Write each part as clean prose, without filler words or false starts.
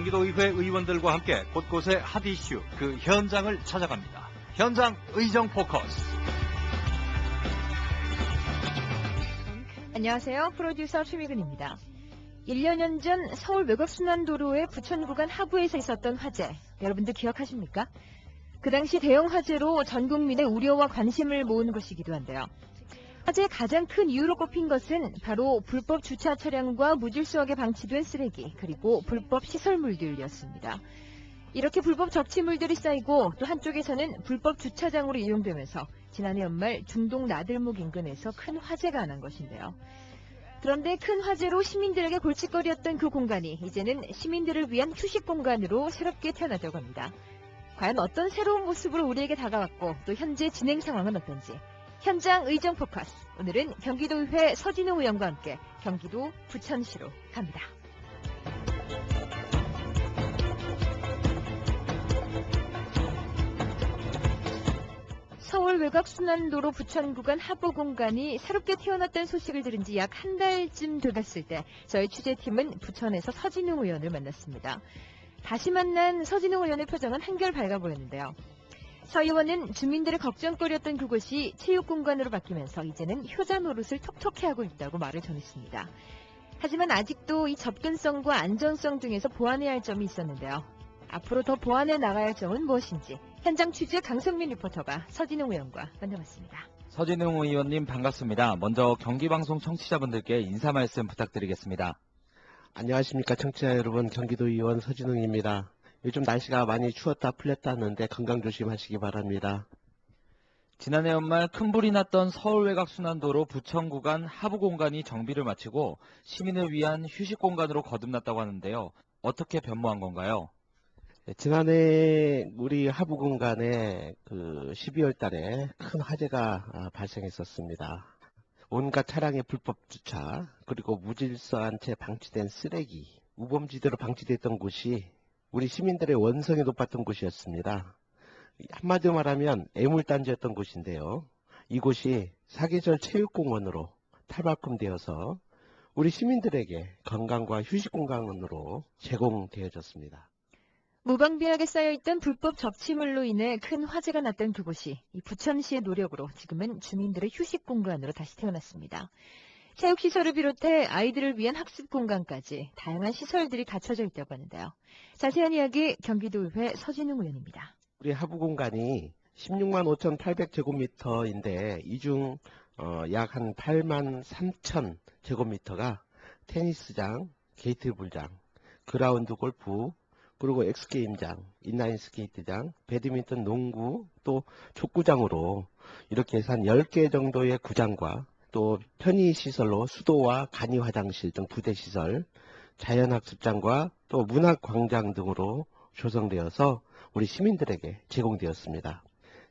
경기도의회 의원들과 함께 곳곳의 핫 이슈, 그 현장을 찾아갑니다. 현장 의정 포커스. 안녕하세요. 프로듀서 최미근입니다. 1년 전 서울 외곽순환도로의 부천 구간 하부에서 있었던 화재, 여러분들 기억하십니까? 그 당시 대형 화재로 전 국민의 우려와 관심을 모은 것이기도 한데요. 화재의 가장 큰 이유로 꼽힌 것은 바로 불법 주차 차량과 무질서하게 방치된 쓰레기, 그리고 불법 시설물들이었습니다. 이렇게 불법 적치물들이 쌓이고 또 한쪽에서는 불법 주차장으로 이용되면서 지난해 연말 중동 나들목 인근에서 큰 화재가 난 것인데요. 그런데 큰 화재로 시민들에게 골칫거리였던 그 공간이 이제는 시민들을 위한 휴식 공간으로 새롭게 태어났다고 합니다. 과연 어떤 새로운 모습으로 우리에게 다가왔고 또 현재 진행 상황은 어떤지. 현장 의정 포커스. 오늘은 경기도의회 서진웅 의원과 함께 경기도 부천시로 갑니다. 서울 외곽순환도로 부천 구간 하부 공간이 새롭게 태어났다는 소식을 들은 지 약 한 달쯤 돼갔을 때 저희 취재팀은 부천에서 서진웅 의원을 만났습니다. 다시 만난 서진웅 의원의 표정은 한결 밝아 보였는데요. 서 의원은 주민들의 걱정거리였던 그곳이 체육공간으로 바뀌면서 이제는 효자 노릇을 톡톡히 하고 있다고 말을 전했습니다. 하지만 아직도 이 접근성과 안전성 등에서 보완해야 할 점이 있었는데요. 앞으로 더 보완해 나가야 할 점은 무엇인지 현장 취재 강성민 리포터가 서진웅 의원과 만나봤습니다. 서진웅 의원님 반갑습니다. 먼저 경기방송 청취자분들께 인사 말씀 부탁드리겠습니다. 안녕하십니까 청취자 여러분, 경기도 의원 서진웅입니다. 요즘 날씨가 많이 추웠다 풀렸다 하는데 건강 조심하시기 바랍니다. 지난해 연말 큰 불이 났던 서울 외곽순환도로 부천 구간 하부 공간이 정비를 마치고 시민을 위한 휴식 공간으로 거듭났다고 하는데요. 어떻게 변모한 건가요? 지난해 우리 하부 공간에 12월 달에 큰 화재가 발생했었습니다. 온갖 차량의 불법 주차, 그리고 무질서한 채 방치된 쓰레기, 우범지대로 방치됐던 곳이 우리 시민들의 원성이 높았던 곳이었습니다. 한마디로 말하면 애물단지였던 곳인데요. 이곳이 사계절 체육공원으로 탈바꿈되어서 우리 시민들에게 건강과 휴식 공간으로 제공되어졌습니다. 무방비하게 쌓여있던 불법 접치물로 인해 큰 화재가 났던 그곳이 이 부천시의 노력으로 지금은 주민들의 휴식 공간으로 다시 태어났습니다. 체육시설을 비롯해 아이들을 위한 학습 공간까지 다양한 시설들이 갖춰져 있다고 하는데요. 자세한 이야기 경기도의회 서진웅 의원입니다. 우리 하부 공간이 16만 5,800제곱미터인데 이 중 약 한 8만 3천 제곱미터가 테니스장, 게이트볼장, 그라운드 골프, 그리고 엑스게임장, 인라인 스케이트장, 배드민턴, 농구, 또 족구장으로 이렇게 해서 한 10개 정도의 구장과 또 편의시설로 수도와 간이 화장실 등 부대시설, 자연학습장과 또 문학광장 등으로 조성되어서 우리 시민들에게 제공되었습니다.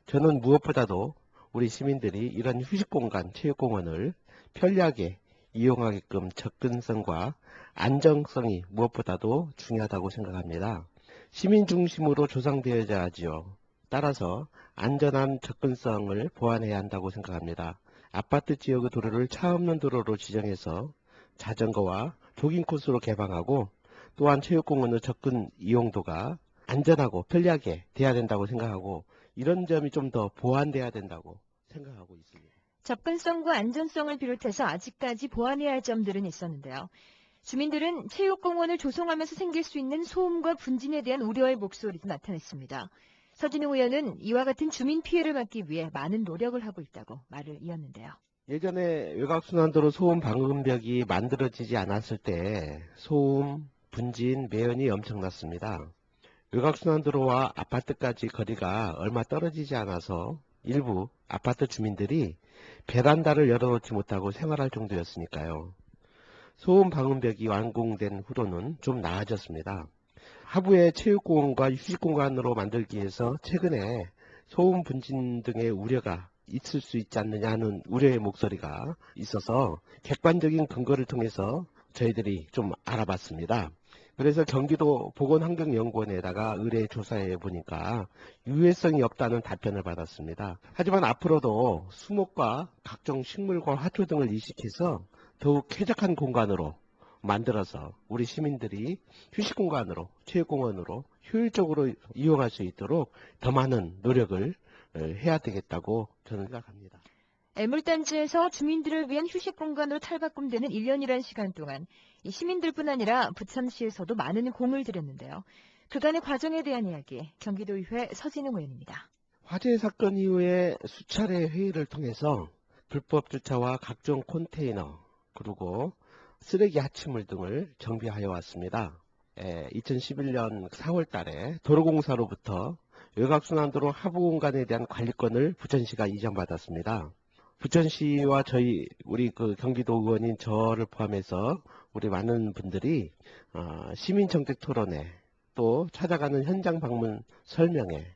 저는 무엇보다도 우리 시민들이 이런 휴식공간, 체육공원을 편리하게 이용하게끔 접근성과 안정성이 무엇보다도 중요하다고 생각합니다. 시민 중심으로 조성되어야 하지요. 따라서 안전한 접근성을 보완해야 한다고 생각합니다. 아파트 지역의 도로를 차 없는 도로로 지정해서 자전거와 조깅 코스로 개방하고 또한 체육공원의 접근 이용도가 안전하고 편리하게 돼야 된다고 생각하고 이런 점이 좀 더 보완돼야 된다고 생각하고 있습니다. 접근성과 안전성을 비롯해서 아직까지 보완해야 할 점들은 있었는데요. 주민들은 체육공원을 조성하면서 생길 수 있는 소음과 분진에 대한 우려의 목소리도 나타냈습니다. 서진웅 의원은 이와 같은 주민 피해를 막기 위해 많은 노력을 하고 있다고 말을 이었는데요. 예전에 외곽순환도로 소음 방음벽이 만들어지지 않았을 때 소음, 분진, 매연이 엄청났습니다. 외곽순환도로와 아파트까지 거리가 얼마 떨어지지 않아서 일부 아파트 주민들이 베란다를 열어놓지 못하고 생활할 정도였으니까요. 소음 방음벽이 완공된 후로는 좀 나아졌습니다. 하부의 체육공원과 휴식공간으로 만들기 위해서 최근에 소음 분진 등의 우려가 있을 수 있지 않느냐 하는 우려의 목소리가 있어서 객관적인 근거를 통해서 저희들이 좀 알아봤습니다. 그래서 경기도 보건환경연구원에다가 의뢰 조사해 보니까 유해성이 없다는 답변을 받았습니다. 하지만 앞으로도 수목과 각종 식물과 화초 등을 이식해서 더욱 쾌적한 공간으로 만들어서 우리 시민들이 휴식공간으로, 체육공원으로 효율적으로 이용할 수 있도록 더 많은 노력을 해야 되겠다고 저는 생각합니다. 애물단지에서 주민들을 위한 휴식공간으로 탈바꿈되는 1년이란 시간 동안 이 시민들뿐 아니라 부천시에서도 많은 공을 들였는데요. 그간의 과정에 대한 이야기, 경기도의회 서진웅 의원입니다. 화재 사건 이후에 수차례 회의를 통해서 불법 주차와 각종 컨테이너 그리고 쓰레기 하치물 등을 정비하여 왔습니다. 2011년 4월 달에 도로공사로부터 외곽순환도로 하부공간에 대한 관리권을 부천시가 이전받았습니다. 부천시와 우리 경기도 의원인 저를 포함해서 우리 많은 분들이 시민정책 토론회, 또 찾아가는 현장 방문 설명회,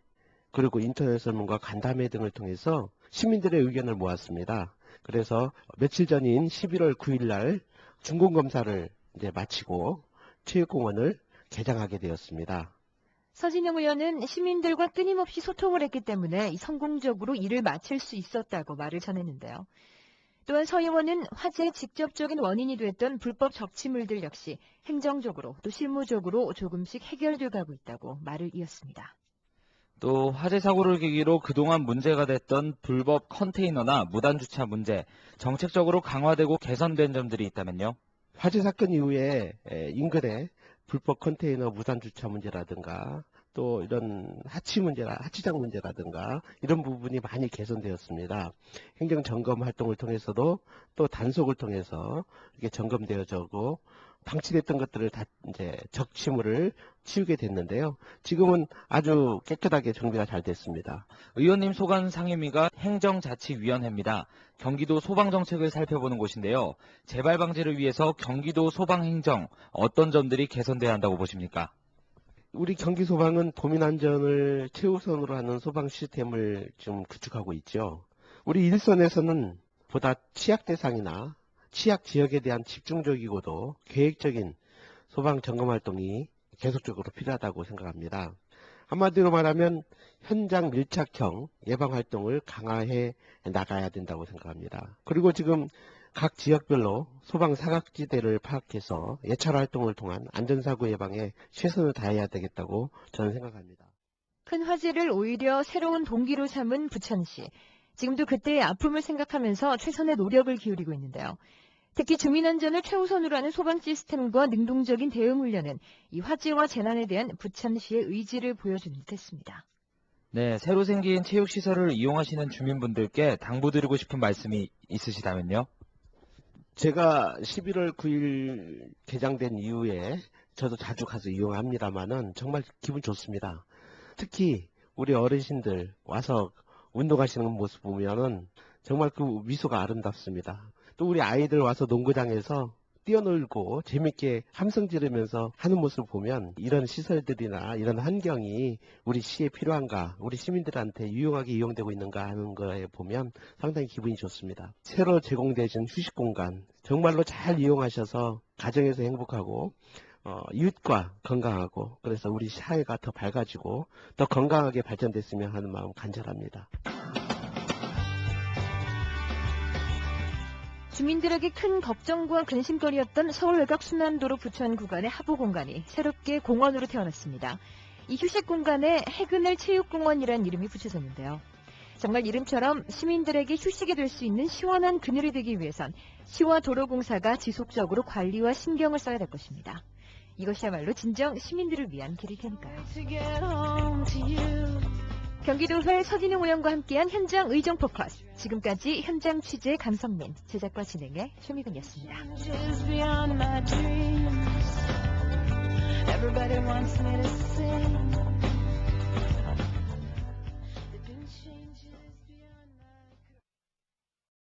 그리고 인터넷 설문과 간담회 등을 통해서 시민들의 의견을 모았습니다. 그래서 며칠 전인 11월 9일 날 준공검사를 이제 마치고 체육공원을 개장하게 되었습니다. 서진영 의원은 시민들과 끊임없이 소통을 했기 때문에 성공적으로 일을 마칠 수 있었다고 말을 전했는데요. 또한 서 의원은 화재의 직접적인 원인이 됐던 불법 적치물들 역시 행정적으로 또 실무적으로 조금씩 해결돼 가고 있다고 말을 이었습니다. 또 화재 사고를 계기로 그동안 문제가 됐던 불법 컨테이너나 무단주차 문제, 정책적으로 강화되고 개선된 점들이 있다면요? 화재 사건 이후에 인근에 불법 컨테이너 무단주차 문제라든가 또 이런 하치장 문제라든가 이런 부분이 많이 개선되었습니다. 행정점검 활동을 통해서도 또 단속을 통해서 이게 점검되어지고 방치됐던 것들을 다 이제 적치물을 치우게 됐는데요. 지금은 아주 깨끗하게 정비가 잘 됐습니다. 의원님 소관 상임위가 행정자치위원회입니다. 경기도 소방정책을 살펴보는 곳인데요. 재발 방지를 위해서 경기도 소방행정 어떤 점들이 개선돼야 한다고 보십니까? 우리 경기소방은 도민안전을 최우선으로 하는 소방 시스템을 좀 구축하고 있죠. 우리 일선에서는 보다 취약 대상이나 취약 지역에 대한 집중적이고도 계획적인 소방 점검 활동이 계속적으로 필요하다고 생각합니다. 한마디로 말하면 현장 밀착형 예방 활동을 강화해 나가야 된다고 생각합니다. 그리고 지금 각 지역별로 소방 사각지대를 파악해서 예찰 활동을 통한 안전사고 예방에 최선을 다해야 되겠다고 저는 생각합니다. 큰 화재를 오히려 새로운 동기로 삼은 부천시. 지금도 그때의 아픔을 생각하면서 최선의 노력을 기울이고 있는데요. 특히 주민안전을 최우선으로 하는 소방 시스템과 능동적인 대응 훈련은 이 화재와 재난에 대한 부천시의 의지를 보여주는 듯했습니다. 네, 새로 생긴 체육시설을 이용하시는 주민분들께 당부드리고 싶은 말씀이 있으시다면요? 제가 11월 9일 개장된 이후에 저도 자주 가서 이용합니다만은 정말 기분 좋습니다. 특히 우리 어르신들 와서 운동하시는 모습 보면은 정말 그 미소가 아름답습니다. 또 우리 아이들 와서 농구장에서 뛰어놀고 재밌게 함성 지르면서 하는 모습을 보면 이런 시설들이나 이런 환경이 우리 시에 필요한가, 우리 시민들한테 유용하게 이용되고 있는가 하는 거에 보면 상당히 기분이 좋습니다. 새로 제공되신 휴식 공간 정말로 잘 이용하셔서 가정에서 행복하고 이웃과 건강하고 그래서 우리 사회가 더 밝아지고 더 건강하게 발전됐으면 하는 마음 간절합니다. 주민들에게 큰 걱정과 근심거리였던 서울 외곽순환도로 부천 구간의 하부 공간이 새롭게 공원으로 태어났습니다. 이 휴식 공간에 해그늘 체육공원이라는 이름이 붙여졌는데요. 정말 이름처럼 시민들에게 휴식이 될 수 있는 시원한 그늘이 되기 위해선 시와 도로공사가 지속적으로 관리와 신경을 써야 될 것입니다. 이것이야말로 진정 시민들을 위한 길일 테니까요. 경기도회 서진웅 의원과 함께한 현장 의정 포커스. 지금까지 현장 취재 강성민, 제작과 진행의 쇼미근이었습니다.